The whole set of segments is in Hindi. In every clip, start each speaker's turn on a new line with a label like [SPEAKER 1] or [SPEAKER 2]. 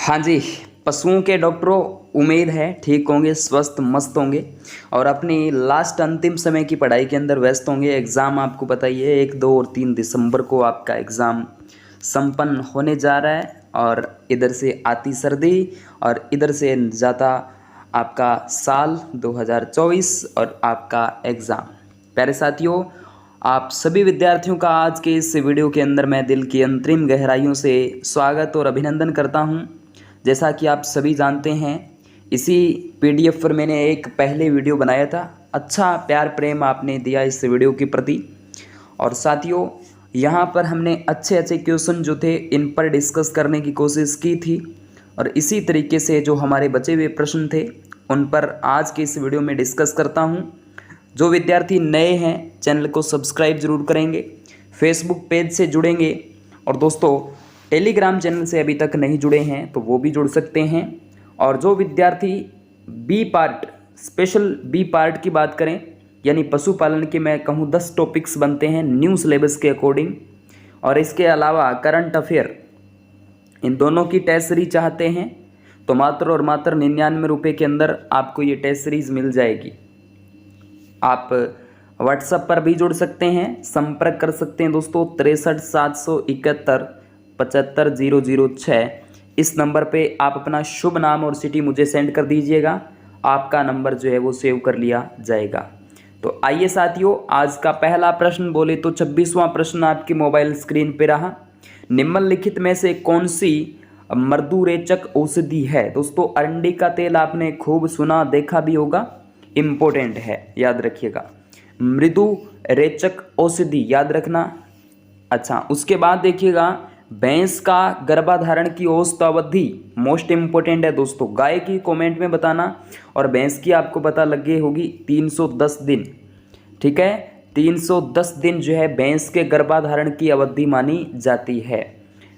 [SPEAKER 1] हाँ जी। पशुओं के डॉक्टरों, उम्मीद है ठीक होंगे, स्वस्थ मस्त होंगे और अपनी लास्ट अंतिम समय की पढ़ाई के अंदर व्यस्त होंगे। एग्ज़ाम आपको पता ही है 1, 2 और 3 दिसंबर को आपका एग्ज़ाम संपन्न होने जा रहा है और इधर से आती सर्दी और इधर से जाता आपका साल 2024 और आपका एग्ज़ाम। प्यारे साथियों, आप सभी विद्यार्थियों का आज के इस वीडियो के अंदर मैं दिल की अंतरिम गहराइयों से स्वागत और अभिनंदन करता हूं। जैसा कि आप सभी जानते हैं, इसी पीडीएफ पर मैंने एक पहले वीडियो बनाया था। अच्छा प्यार प्रेम आपने दिया इस वीडियो के प्रति। और साथियों, यहाँ पर हमने अच्छे अच्छे क्वेश्चन जो थे इन पर डिस्कस करने की कोशिश की थी और इसी तरीके से जो हमारे बचे हुए प्रश्न थे उन पर आज के इस वीडियो में डिस्कस करता हूँ। जो विद्यार्थी नए हैं चैनल को सब्सक्राइब जरूर करेंगे, फेसबुक पेज से जुड़ेंगे और दोस्तों टेलीग्राम चैनल से अभी तक नहीं जुड़े हैं तो वो भी जुड़ सकते हैं। और जो विद्यार्थी B part, special B part की बात करें, यानी पशुपालन के मैं कहूँ 10 टॉपिक्स बनते हैं न्यू सिलेबस के अकॉर्डिंग, और इसके अलावा करंट अफेयर, इन दोनों की टेस्ट सीरीज चाहते हैं तो मात्र और मात्र 99 रुपये के अंदर आपको ये टेस्ट सीरीज मिल जाएगी। आप व्हाट्सएप पर भी जुड़ सकते हैं, संपर्क कर सकते हैं दोस्तों 63 771 75 006। इस नंबर पे आप अपना शुभ नाम और सिटी मुझे सेंड कर दीजिएगा, आपका नंबर जो है वो सेव कर लिया जाएगा। तो आइए साथियों, आज का पहला प्रश्न बोले तो 26वां प्रश्न आपकी मोबाइल स्क्रीन पे रहा। निम्नलिखित में से कौन सी मृदुरेचक औषधि है? दोस्तों अरंडी का तेल आपने खूब सुना देखा भी होगा, इम्पोर्टेंट है, याद रखिएगा। मृदु रेचक औषधि याद रखना। अच्छा, उसके बाद देखिएगा भैंस का गर्भाधारण की औसत अवधि, मोस्ट इम्पोर्टेंट है दोस्तों। गाय की कमेंट में बताना और भैंस की आपको पता लग गई होगी 310 दिन। ठीक है, 310 दिन जो है भैंस के गर्भाधारण की अवधि मानी जाती है।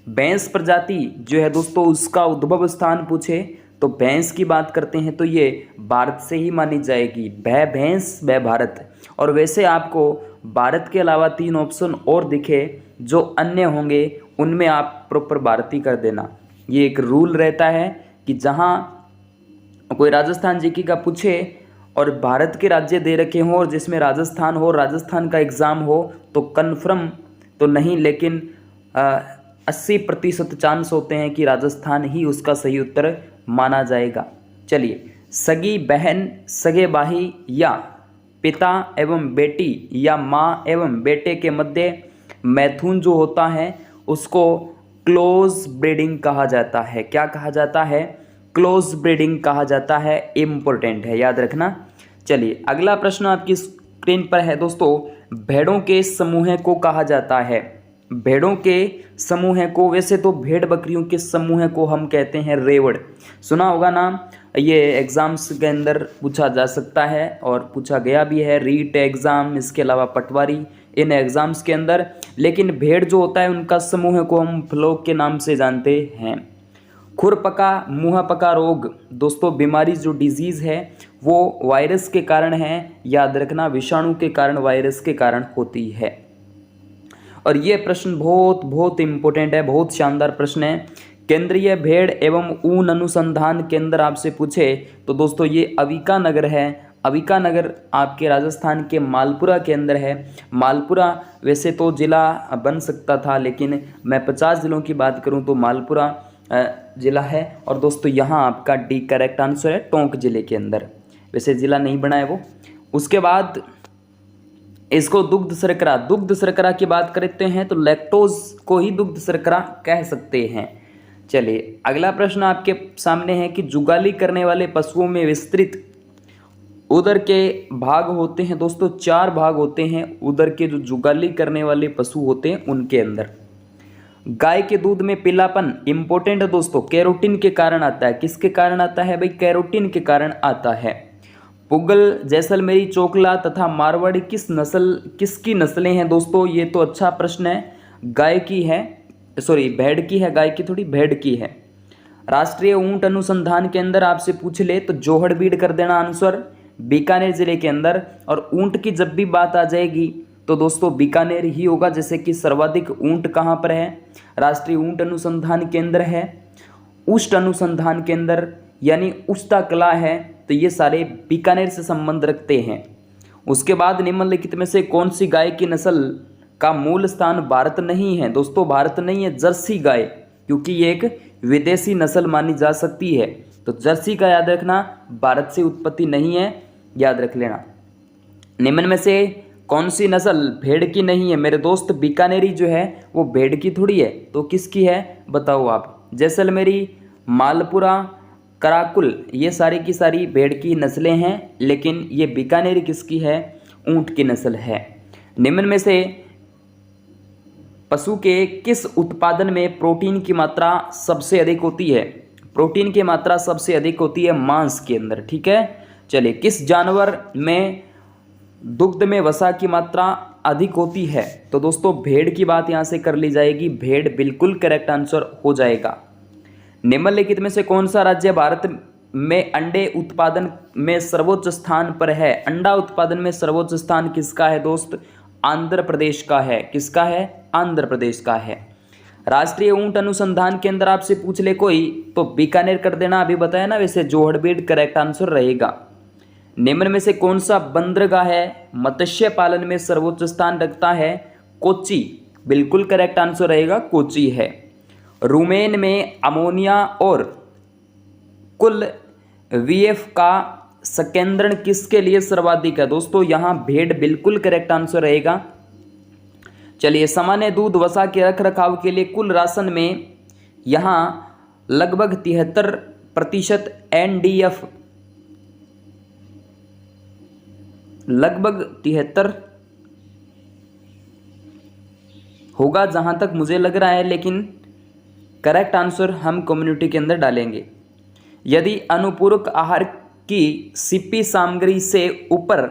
[SPEAKER 1] भैंस प्रजाति जो है दोस्तों, उसका उद्भव स्थान पूछे तो भैंस की बात करते हैं तो ये भारत से ही मानी जाएगी। भय भैंस भय भारत। और वैसे आपको भारत के अलावा 3 ऑप्शन और दिखे जो अन्य होंगे उनमें आप प्रॉपर भारत ही कर देना। ये एक रूल रहता है कि जहाँ कोई राजस्थान जीके का पूछे और भारत के राज्य दे रखे हों और जिसमें राजस्थान हो, राजस्थान का एग्ज़ाम हो तो कन्फर्म तो नहीं, लेकिन 80% चांस होते हैं कि राजस्थान ही उसका सही उत्तर माना जाएगा। चलिए, सगी बहन, सगे भाई या पिता एवं बेटी या माँ एवं बेटे के मध्य मैथुन जो होता है उसको क्लोज ब्रीडिंग कहा जाता है। क्या कहा जाता है? क्लोज ब्रीडिंग कहा जाता है। इम्पोर्टेंट है, याद रखना। चलिए, अगला प्रश्न आपकी स्क्रीन पर है दोस्तों। भेड़ों के समूह को कहा जाता है, भेड़ों के समूह को, वैसे तो भेड़ बकरियों के समूह को हम कहते हैं रेवड़। सुना होगा नाम, ये एग्ज़ाम्स के अंदर पूछा जा सकता है और पूछा गया भी है, रीट एग्ज़ाम, इसके अलावा पटवारी, इन एग्ज़ाम्स के अंदर। लेकिन भेड़ जो होता है उनका समूह को हम फ्लॉक के नाम से जानते हैं। खुरपका मुँह पका रोग दोस्तों, बीमारी जो डिजीज़ है वो वायरस के कारण है, याद रखना, विषाणु के कारण, वायरस के कारण होती है। और ये प्रश्न बहुत बहुत इम्पोर्टेंट है, बहुत शानदार प्रश्न है। केंद्रीय भेड़ एवं ऊन अनुसंधान केंद्र आपसे पूछे तो दोस्तों ये अविका नगर है। अविका नगर आपके राजस्थान के मालपुरा के अंदर है। मालपुरा वैसे तो ज़िला बन सकता था, लेकिन मैं 50 ज़िलों की बात करूं तो मालपुरा ज़िला है। और दोस्तों यहाँ आपका डी करेक्ट आंसर है, टोंक ज़िले के अंदर, वैसे ज़िला नहीं बना है वो। उसके बाद इसको दुग्ध शर्करा, दुग्ध शर्करा की बात करते हैं तो लैक्टोज को ही दुग्ध शर्करा कह सकते हैं। चलिए, अगला प्रश्न आपके सामने है कि जुगाली करने वाले पशुओं में विस्तृत उदर के भाग होते हैं दोस्तों, 4 भाग होते हैं उदर के, जो जुगाली करने वाले पशु होते हैं उनके अंदर। गाय के दूध में पीलापन इंपॉर्टेंट है दोस्तों, कैरोटीन के कारण आता है। किसके कारण आता है भाई? कैरोटीन के कारण आता है। पुगल, जैसलमेरी, चोकला तथा मारवाड़ी किसकी नस्लें हैं दोस्तों? ये तो अच्छा प्रश्न है। गाय की है, सॉरी भेड़ की है, गाय की थोड़ी, भेड़ की है। राष्ट्रीय ऊंट अनुसंधान के अंदर आपसे पूछ ले तो जोहड़बीड़ कर देना आंसर, बीकानेर जिले के अंदर। और ऊंट की जब भी बात आ जाएगी तो दोस्तों बीकानेर ही होगा, जैसे कि सर्वाधिक ऊंट कहाँ पर है? राष्ट्रीय ऊंट अनुसंधान केंद्र है। उष्ट अनुसंधान केंद्र यानी उष्टा कला है, तो ये सारे बीकानेर से संबंध रखते हैं। उसके बाद निम्नलिखित में से कौन सी गाय की नस्ल का मूल स्थान भारत नहीं है? दोस्तों भारत नहीं है, जर्सी गाय, क्योंकि ये एक विदेशी नस्ल मानी जा सकती है। तो जर्सी का याद रखना, भारत से उत्पत्ति नहीं है, याद रख लेना। निम्न में से कौन सी नस्ल भेड़ की नहीं है? मेरे दोस्त बीकानेरी जो है वो भेड़ की थोड़ी है, तो किसकी है बताओ आप? जैसलमेरी, मालपुरा, कराकुल, ये सारी की सारी भेड़ की नस्लें हैं, लेकिन ये बीकानेरी किसकी है? ऊंट की नस्ल है। निम्न में से पशु के किस उत्पादन में प्रोटीन की मात्रा सबसे अधिक होती है? प्रोटीन की मात्रा सबसे अधिक होती है मांस के अंदर, ठीक है। चलिए, किस जानवर में दुग्ध में वसा की मात्रा अधिक होती है? तो दोस्तों भेड़ की बात यहाँ से कर ली जाएगी, भेड़ बिल्कुल करेक्ट आंसर हो जाएगा। निम्नलिखित में से कौन सा राज्य भारत में अंडे उत्पादन में सर्वोच्च स्थान पर है? अंडा उत्पादन में सर्वोच्च स्थान किसका है दोस्त? आंध्र प्रदेश का है। किसका है? आंध्र प्रदेश का है। राष्ट्रीय ऊंट अनुसंधान केंद्र आपसे पूछ ले कोई तो बीकानेर कर देना, अभी बताया ना, वैसे जोहड़बीड़ करेक्ट आंसर रहेगा। निम्न में से कौन सा बंदरगाह है मत्स्य पालन में सर्वोच्च स्थान रखता है? कोच्चि, बिल्कुल करेक्ट आंसर रहेगा, कोच्चि है। रूमेन में अमोनिया और कुल वीएफ का संकेंद्रण किसके लिए सर्वाधिक है? दोस्तों यहाँ भेड़ बिल्कुल करेक्ट आंसर रहेगा। चलिए, सामान्य दूध वसा के रख रखाव के लिए कुल राशन में यहाँ लगभग 73% एनडीएफ, लगभग 73 होगा जहां तक मुझे लग रहा है, लेकिन करेक्ट आंसर हम कम्युनिटी के अंदर डालेंगे। यदि अनुपूरक आहार की सीपी सामग्री से ऊपर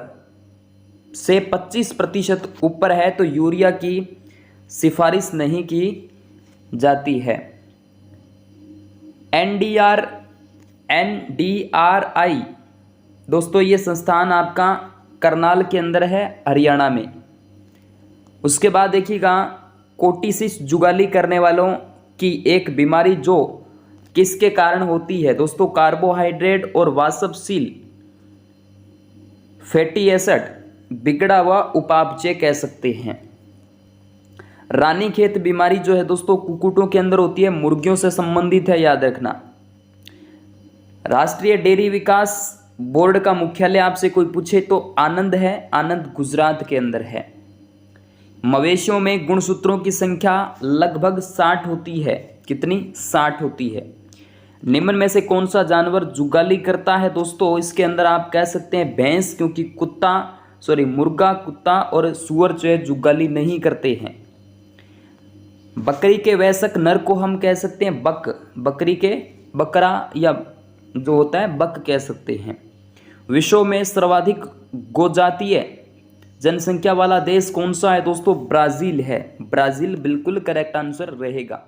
[SPEAKER 1] से 25% ऊपर है तो यूरिया की सिफारिश नहीं की जाती है। एनडीआरआई दोस्तों ये संस्थान आपका करनाल के अंदर है, हरियाणा में। उसके बाद देखिएगा, कोटिसिस जुगाली करने वालों की एक बीमारी जो किसके कारण होती है? दोस्तों कार्बोहाइड्रेट और वाष्पशील फैटी एसिड बिगड़ा हुआ उपापचय कह सकते हैं। रानीखेत बीमारी जो है दोस्तों कुक्कुटों के अंदर होती है, मुर्गियों से संबंधित है, याद रखना। राष्ट्रीय डेयरी विकास बोर्ड का मुख्यालय आपसे कोई पूछे तो आनंद है, आनंद गुजरात के अंदर है। मवेशियों में गुणसूत्रों की संख्या लगभग 60 होती है। कितनी? 60 होती है। निम्न में से कौन सा जानवर जुगाली करता है? दोस्तों इसके अंदर आप कह सकते हैं भैंस, क्योंकि मुर्गा, कुत्ता और सूअर जो है जुगाली नहीं करते हैं। बकरी के वयस्क नर को हम कह सकते हैं बक, बकरी के बकरा या जो होता है बक कह सकते हैं। विश्व में सर्वाधिक गोजातीय जनसंख्या वाला देश कौन सा है? दोस्तों ब्राज़ील है। ब्राज़ील बिल्कुल करेक्ट आंसर रहेगा।